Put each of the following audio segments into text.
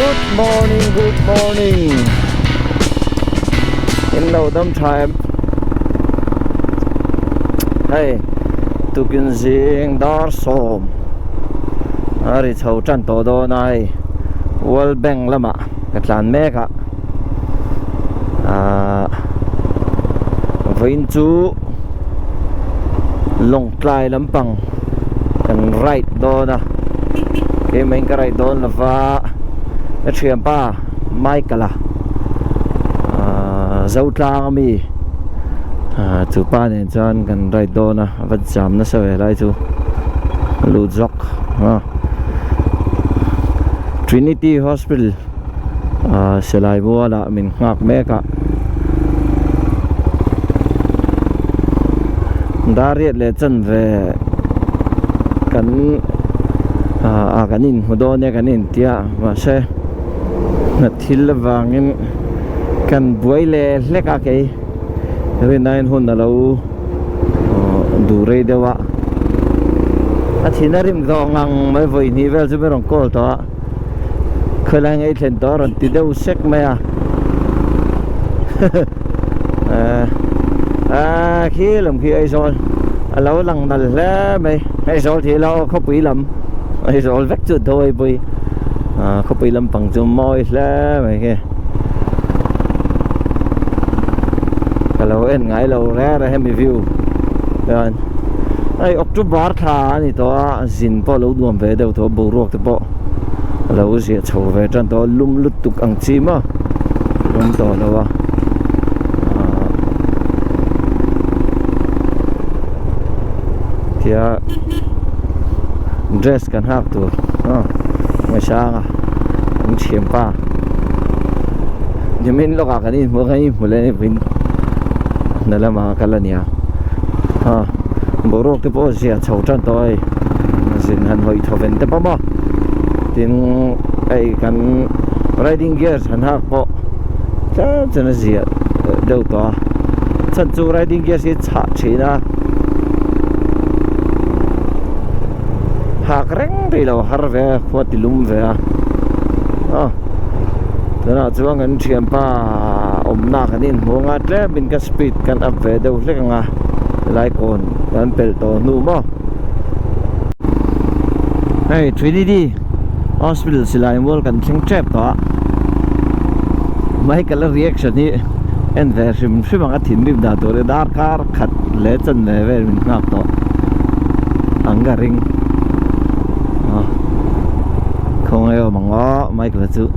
Good morning, good morning. In Lawngtlai. Hey, tu kinh riêng dar som. Ari chau chan to do nai. World Bank lama. Katlan meka. Vin chu Lawngtlai lampang. Kan right do na. Cái mình cái right do là va. Cái chuyện ba mai cả là dấu trang mi chú ba nên chân cần rai đô na vật giảm nó sẽ về lại chú lụt dọc Trinity Hospital sẽ lại mua là mình ngạc mẹ cả đã riết lệ chân về cần cái nhìn hồ đô này cái nhìn tia và sẽ nó thil vangin kan buile leka ke renain hon na lo dure dewa athinarim zongang mai voi ni vel zuberong kol to khalang ei thlen to ron ti deu sek maya khi làm khi Aizawl alo lang nal le mai Aizawl thì lo khopui lam Aizawl vek chu thôi bui không bị lâm bằng zoom môi là mày kia kalau en ngai lâu ra hem review rồi ai October thà ni to zin po lo duam ve deu to bo ruak te po lo zi chho ve tran to lum lut tuk ang chi ma lum to lo wa tia dress kan hak tu ngày sáng anh xem pa nhưng mình lo cả cái này mua cái mua lên mình nên là mà cái là nhỉ bố cái bố gì chầu chân tôi xin hắn hỏi thầu vấn đề bao tiền cái cần riding gear hắn học bộ chân là gì đâu to chân chú riding gear gì chả chỉ là hak reng thì là har về qua thì lum về đó là chú anh chuyện pa na cái nín mua ngắt lẽ bên cái speed kan up về đâu lẽ nga lại còn kan pel to nu mo hey Trinity Hospital silai mol kan thing trap to mai kala reaction ni en ve sim ang athin rim da to re dar kar khat le chan le ve min ngak to anga ring không ai mà ngó mấy cái thứ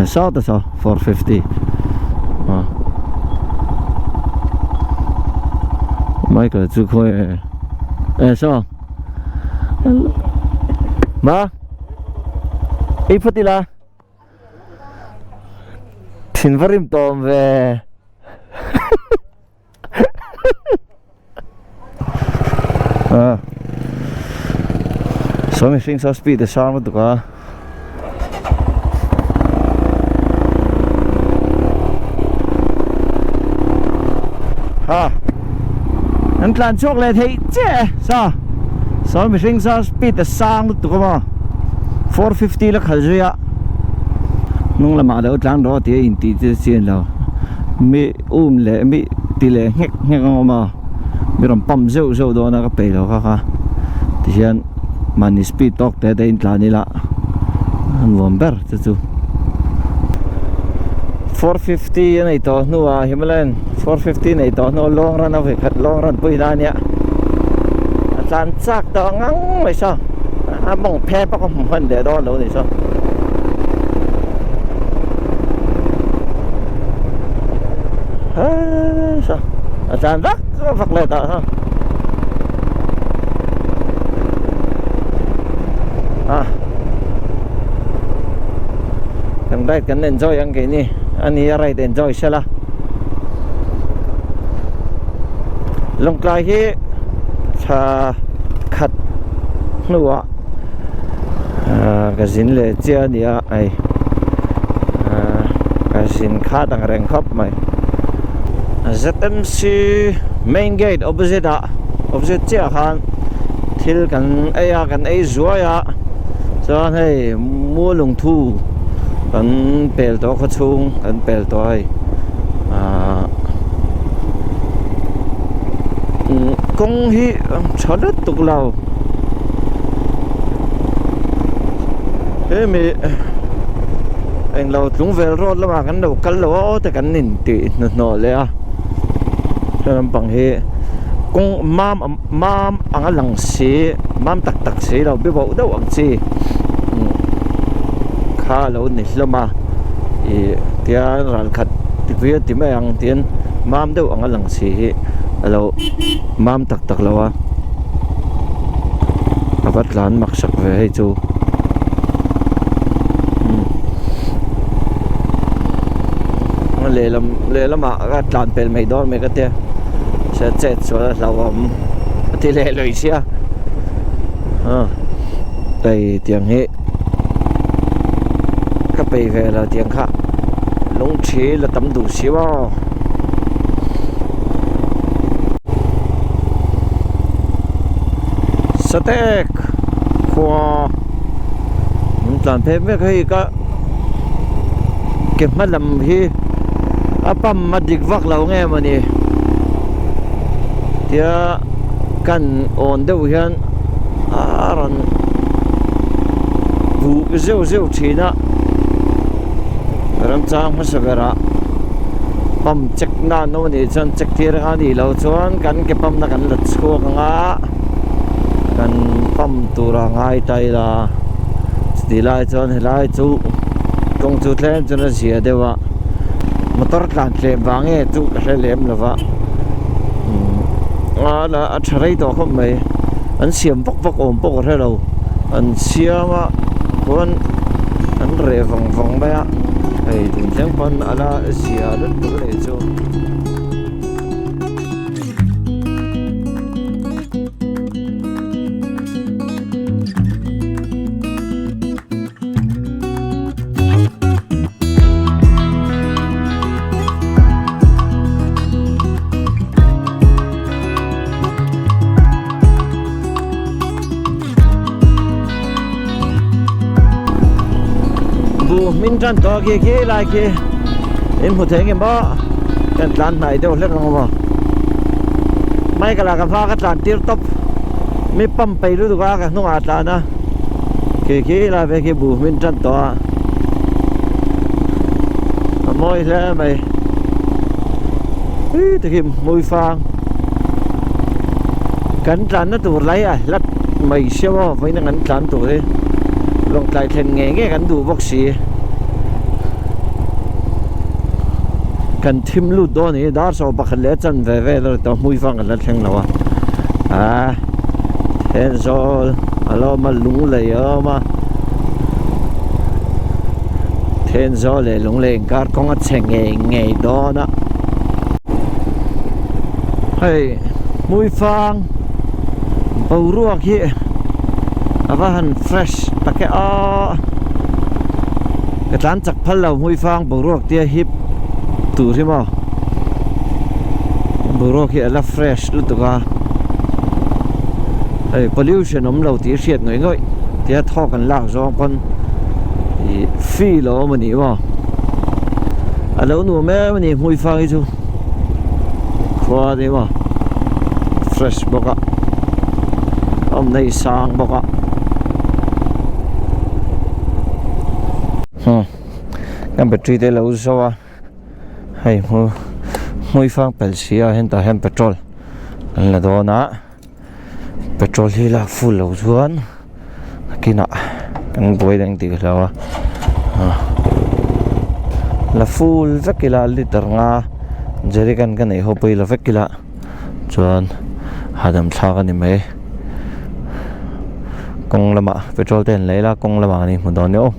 sao đó sao 450 mấy cái thứ khôi sao mà ít phút đi là thiên varim tom về so mình sinh sao speed để sao mà tụi con anh làm chốt lại thấy chứ sao so mình sinh sao speed để sang tụi con mà 450 là khởi rồi ạ nung là mà đâu trang đó thì in tí chứ xiên đâu mi lệ mi tí lệ ngek ngon mà mi làm pump dâu đó nó có bể đâu ha thì hiện mani speed talk te in tla ni la November chu 450 nei to nuwa Himalayan 450 nei to no long run ave khat long run pui na nia atlan chak to ngang mai sa mong phe pa ko hon de do lo ni so sa atlan rak vak le ta ha kan right kan enjoy ang kini ani right enjoy sila Lawngtlai hi cha khat nuwa ka zin le chia nia ai ka zin kha tang reng khop mai ZMC main gate opposite chia khan thil kan Aizawl ya cho hei mua lung thu kan pel to kho chung kan pel to ai kong hi chalat tuk lao mi anh lâu chúng về rồi là mà cái đầu cắn lỗ thì cái nền tỉ nọเลยà cho nên bằng hệ con mam ang lang xí mam tak xí đâu biết bộ đâu ang xí khá lâu nít lắm mà thì rồi khát thì bây thì mấy ang tiền mam đâu ang lang xí lâu mam tak lâu à bắt lán mặc sắc về hay chú lê lắm mà cái làn pel mày đó mày cái thế sẽ chết rồi lâu thì lê lười xia đây tiếng hệ cái bề về là tiếng khác lông chế là tấm đủ xíu vào steak khoa làn pel mấy cái kem mắt làm hi apam madik vak lo nghe mà nè thì kan on đâu hiền ran vụ rêu china ram chang mà sagara pam check na no ni chan check thir nga ni lo chuan kan ke pam na kan lat chhuak nga kan pam tura ngai tai la stilai chuan helai chu kong chu thlem chuna sia dewa motor tlan tlem wange chu ka lem lova ala a tharai to khom mai an siam vok om pok re lo an siama kon an re vang ba ai tin chang pon ala sia lut to le chu min chan to kia lại kia em một thế em bỏ cái làn này đâu hết không mà mấy cái là cái pha cái làn tiêu tốc mấy pump bay luôn cả cái nông ạt làn á kia lại về kia bù min chan to môi thế mày thì kia môi pha cắn làn nó tụt lấy à lát mày xem với nó cắn làn tụt đi Lawngtlai then nghe kan du bok si kan thim lu do ni dar so bakhan le chan ve ve lo to hui fang la thleng lawa Aizawl alo ma Lunglei ma Aizawl le Lunglei kar kong a cheng nge do na hei hui fang bau ruak hi avahan fresh take cái tán chặt phal lâu hui fang bầu ruột tia hip tủ thế mà bầu ruột kia là fresh luôn tụi ca pollution ống lâu tia xiết người tia thọ cần lạc do con phi lo mà nhỉ mà lâu nụ mẹ mà nhỉ hui fang ấy chứ khoa thế mà fresh bọc ạ hôm nay sang bọc ạ cái battery đây là Aizawl hay mui phang pel sia hen ta hem petrol an la do na petrol hi la full lo chuan kina kan boi dang ti lawa la full vekila liter nga jerican kan ei hopoi la vekila chuan hadam thla kan ni mai kong lama petrol ten leila kong lama ni mun don yo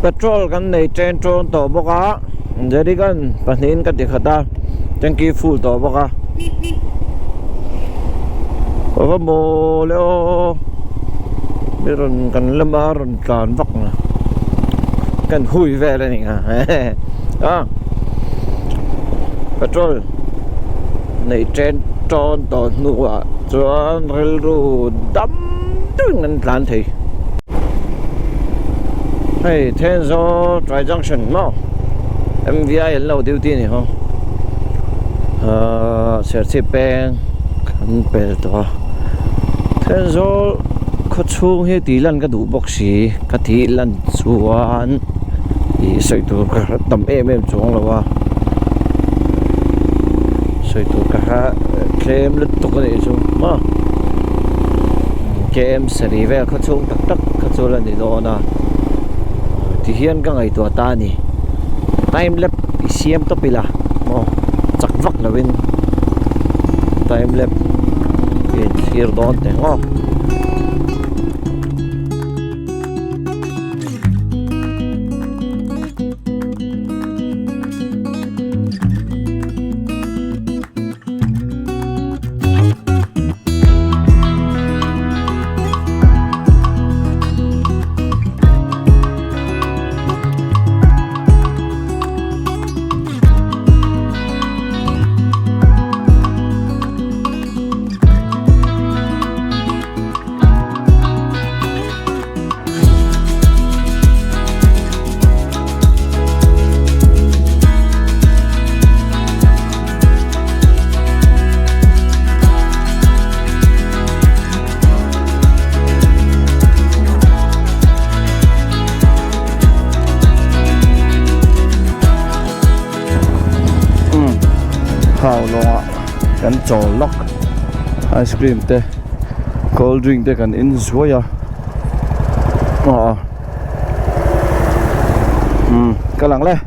petrol kan nei train tron to boka jerican panin kan ti khata tanki full to boka có mồ leo meron kan lama ron kan vak na kan hui ve le ni petrol nei train tròn tòn nua chuan rel ru đâm đứng ngân tlan thì hey Aizawl Tri Junction mo MVI lâu tiêu tiên này không sẽ xếp bèn khăn bèn đó Aizawl có chung hết tí lần cái đủ bọc xí cái tí lần chuan thì sợi tụ cái tầm em chuông là wa sợi tụ cái kem lứt tụ cái này chung mà kem sẽ đi về có chung tắc tắc có chung là đi đó na thì hiện cái ngày tuổi ta nè time lapse xem top pila mo chắc vắt là bên time lapse cái here đó thế ngon hào lo kan chaw lok ice cream te cold drink te kan in zuaya cái lăng lên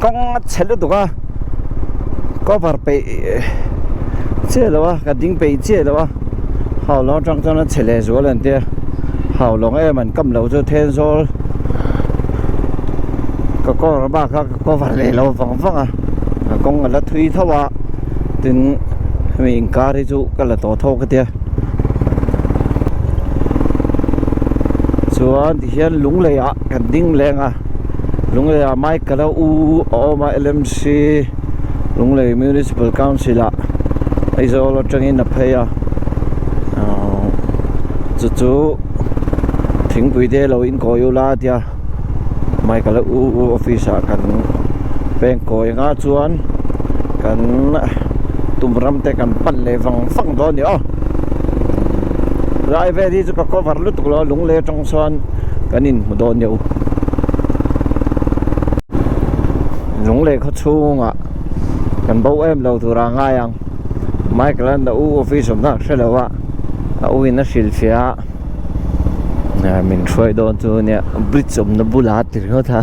con chết được à có phải bị chết rồi cái tiếng bị chết rồi hào lo trong cho nó chết lại rồi lần kia hào lo em mình cầm lâu cho thêm rồi có ba có phải lấy lâu vắng vắng à con là thui thâu à tin mình cá đi chú cái là tổ thâu cái tia chuan thì hiện Lunglei à cái đinh lên à Lunglei à mai cái đó u mà LMC Lunglei Municipal Council à Aizawl là trong in pay à chú thỉnh quý thế lâu in coi la tia mai cái là office à kan pen coi ngã chuan kan tum ram te kan pan le vang phang đó nhở lại về đi cho có vật lút tụi nó Lunglei trong xuân cái nhìn một đồn nhiều Lunglei có chung à cần bố em lâu từ ra ngay ang mai cái là office đó sẽ là vậy in nó xịt xịa mình chơi đồn cho nè bridge nó bulat thì nó tha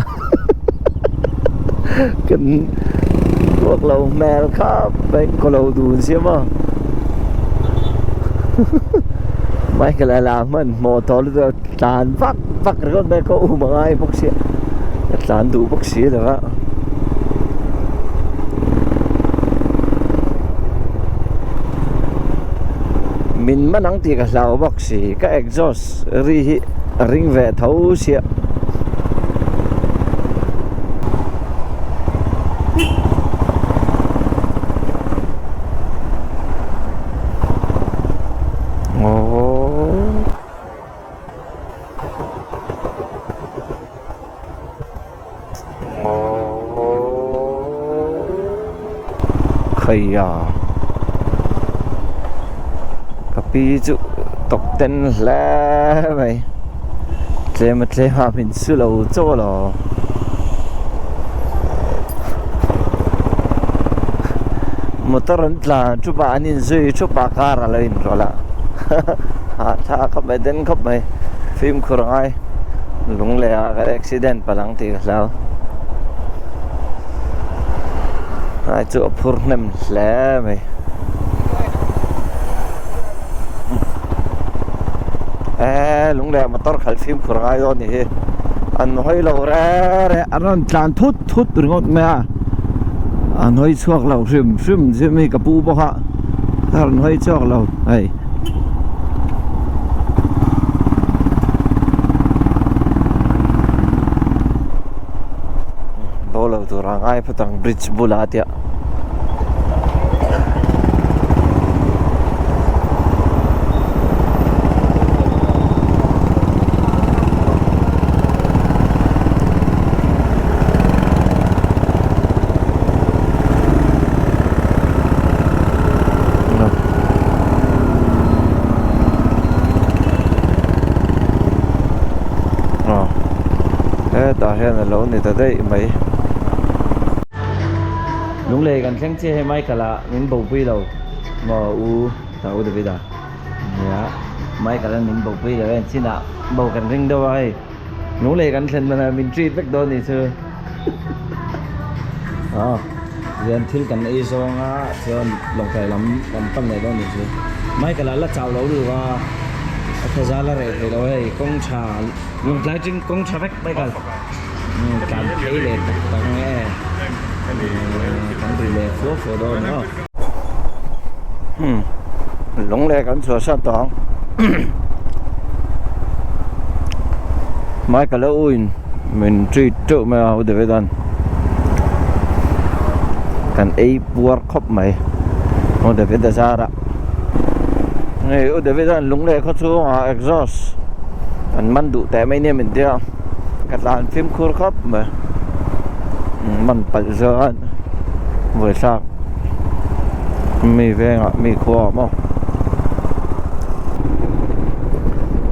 cần quốc lâu mèo khắp bên có lâu đùn xíu mà mấy cái là làm mình mò to rồi tàn vắt rồi con bé có mà ai bốc xía tàn đủ bốc xía rồi á mình mà nắng thì cái lao bốc xí cái exhaust ring về thấu xía à cái ví dụ tộc tên là vậy thế mà thế mà mình sửa lâu cho rồi một tuần là chụp ảnh in dưới chụp bạc ra lên rồi là thà các bạn đến các bạn phim kurang ai Lunglei cái accident palang thì sao ai chỗ phur nem lẽ mày Lunglei mà tao khởi phim kurang ai đó nhỉ anh nói lâu ra anh làm thút được không mẹ anh nói chuộc lâu sim mấy cái bu bò hả anh nói chuộc lâu ấy bao lâu turang ai patang bridge bulat ya ta hiện là lâu này ta đây mấy Lunglei kan keng che mai kala ning bo pui lo mo u ta u de vida ya mai kala ning bo pui lo en sina bo kan ring do ai Lunglei kan sen mana min treat vek do ni su rian thil kan Aizawl nga chuan Lawngtlai lam pan nei do ni su mai kala la chaw lo du wa Aizawl la re re lo hei kong cha Lawngtlai jing kong cha vek mai kal kan thấy lên tao nghe kan đi lên phố đó nữa Lunglei kan sửa sát tao mai cả lâu uin mình truy trụ mà ở đây vậy kan ấy buat khóc mày ở đây vậy ra đó này ở đây vậy Lunglei có số exhaust kan mandu tại mấy niệm mình tiêu cắt lan phim khur khóc mà mình bận giờ vừa sang mì về ngọ mì khô mà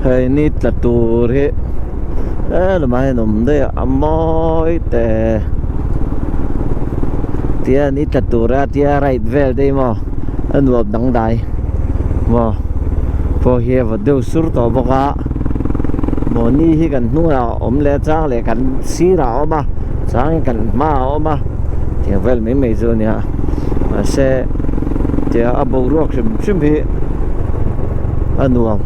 hay nít là tù thế là mai nằm đây mỏi tè tia nít là tù ra tia right về đây mà anh vào đằng đài mà phô hiệp vào đâu sửa tàu bọc á mà ni hi kan nu nào le chang le kan si ra ma chang kan ma ma thì vel mấy giờ nè mà xe thì abo ruột sim hi anuang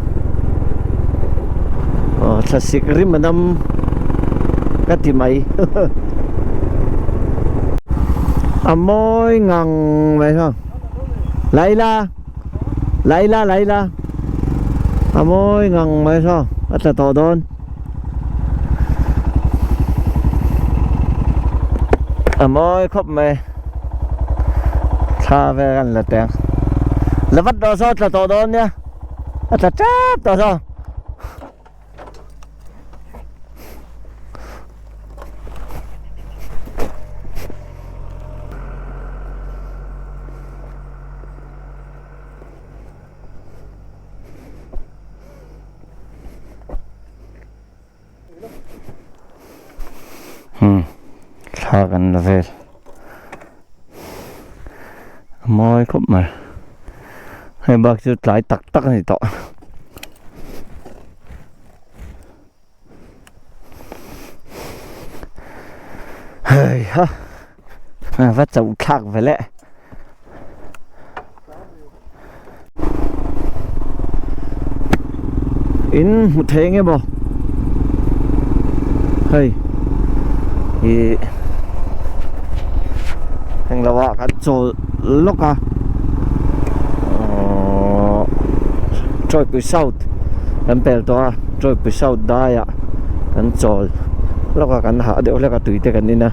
sa sik rim nam kati mai amoy ngang vậy không Laila amoy ngang vậy sao là to đôn môi khóc mày xa về gần là tiền là vắt đồ sao là to đôn nha là cháp to sao xa gần là về môi khóc mà hay bác chú lại tắc này tọ hơi ha vắt chậu khác về lẽ in một thế nghe bò hơi thì thành là họ cắn trôi lúc trôi từ sau em bèo to trôi từ sau đai cắn trôi lúc cắn hạ đều là tùy theo cái này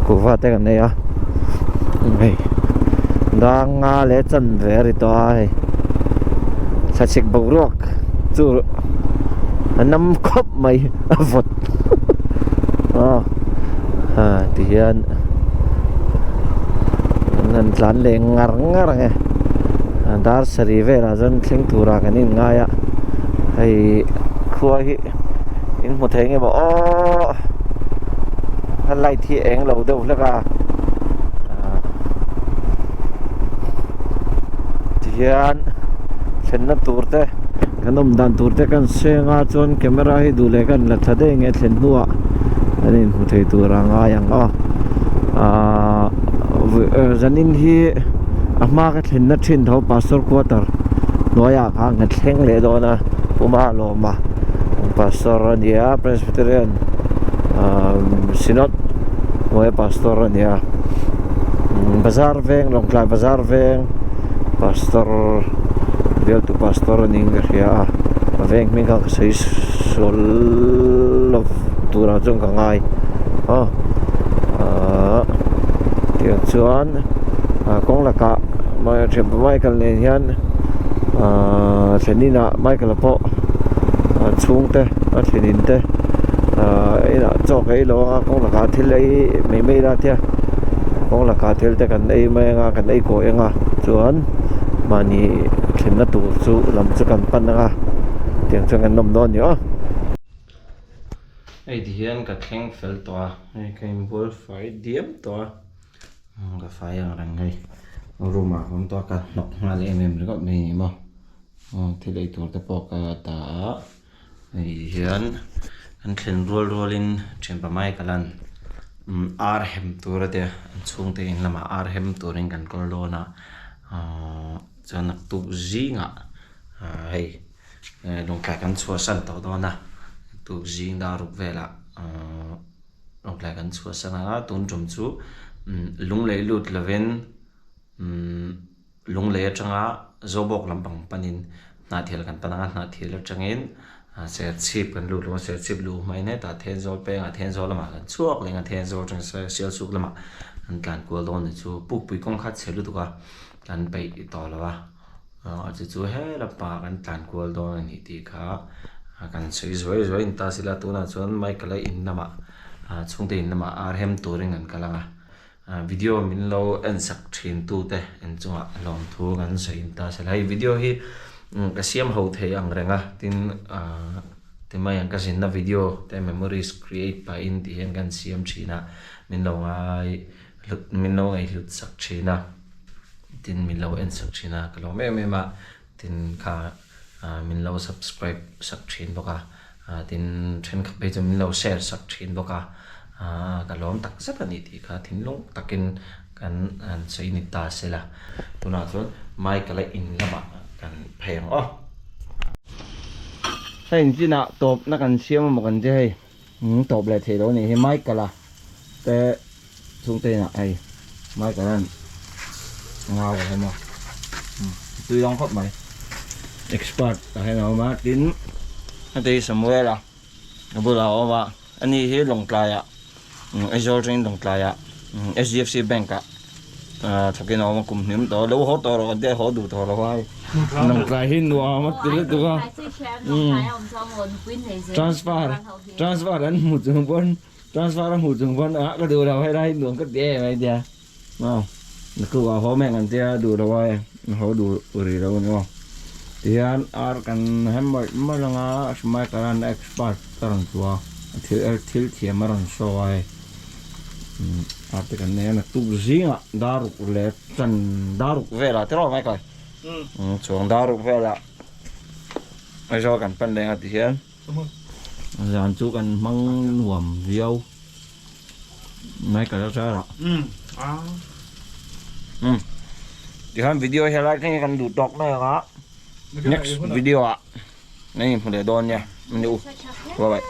của vợ cái này này đang lẽ chân về rồi to sa sik bầu ruột chú năm khóc mày vật thì hiện nên lăn lên ngar nghe dar sari về là dân sinh thủ ra cái nên ngay ạ hay khui in một thế nghe bảo hắn lại thì anh lâu đâu là cả thì hiện chân nó tour thế cái nôm đàn tour thế kan xe ngã chọn camera hi du le kan là thật đấy nghe chân nua nên một thế tour ra ngay yang zanin hi ama ka thin na thin tho pastor quarter noya ka nga thleng le do na puma lo ma pastor ania presbyterian synod noya pastor ania bazaar veng Lawngtlai bazaar veng pastor bel tu pastor ning ya veng mi ka sei sol tura jong ka ngai tiang chuan kong laka mai threm Michael nen hian thenina Michael po chung te thenin te ina chok ei lo kong laka thil ei mei ra tia kong laka thil te kan ei mai nga kan ei ko enga chuan mani thenna tur chu lam chu kan pan nga tiang chuan kan nom don ni a ei hian ka thleng fel to ei kain bol fai diam to ka fai ang rang hei ruma hom to ka nok nga le mem ri ko me mo thil ei tur te po ka ta ei hian an thlen rol in thempa mai kalan ar hem tur te chung te in lama ar hem turin kan kol lona chuan nak tu zinga hei Lawngtlai kan chua san to dona tu zing da ruk vela Lawngtlai kan chua san a tun tum chu Lunglei lut laven Lunglei atanga zobok lampang panin na thel kan pananga na thel atangin se chip kan lu lo se chip lu mai ne ta Aizawl pe nga Aizawl lama kan chuak lenga Aizawl tang se sial suk lama an kan kol don chu puk pui kong khat chelu tuka kan pai to lawa chu he la pa kan tan kol don ni ti kha kan sei zoi in ta sila tu na chuan Michael in nama chungte in nama ar hem turing an kalanga video min lo en sak thin tu te en chunga lom thu kan sei in ta sila hi video hi ka siam ho the ang renga tin te mai ang ka sin na video te memories create by in ti hen kan siam china min lo ngai lut sak china tin min lo en sak china ka lo me ma tin kha min lo subscribe sak thin boka tin then kha pe min lo share sak thin boka ka lom tak sat ani ti kha thin long takin kan an sei ni ta sela tuna chon mai kala in lama kan pheng sai china top na kan siam mo kan je hei top le the lo ni he mai kala te chung te na ai mai kala ngao ka mo tui long khop mai expert ta hay nào mà đến đây somewhere là bữa nào mà anh ấy hết Lawngtlai à Aizawl trên Lawngtlai à SDFC Bank à thật cái nào mà cùng niệm đó lâu hot đó rồi để hot đủ đó rồi Lawngtlai hết nữa mà từ lúc đó transfer đến một trường quân transfer đến một trường quân cái điều nào hay đây đường cái đẻ này đi không nó cứ vào hố mẹ anh tia đủ rồi hố đủ rồi đâu nữa tian ar kan hammer malanga smai karan expert karan tua thil thiamaran so ai ate kan ne na tu zinga daruk le tan daruk vela tero mai kai chong daruk vela Aizawl kan pan lenga ti hian jan chu kan mang nuam viau mai ka ra ra thì han video hay like cái kan du dok na ga next video ạ. Này để đón nha. Bye bye.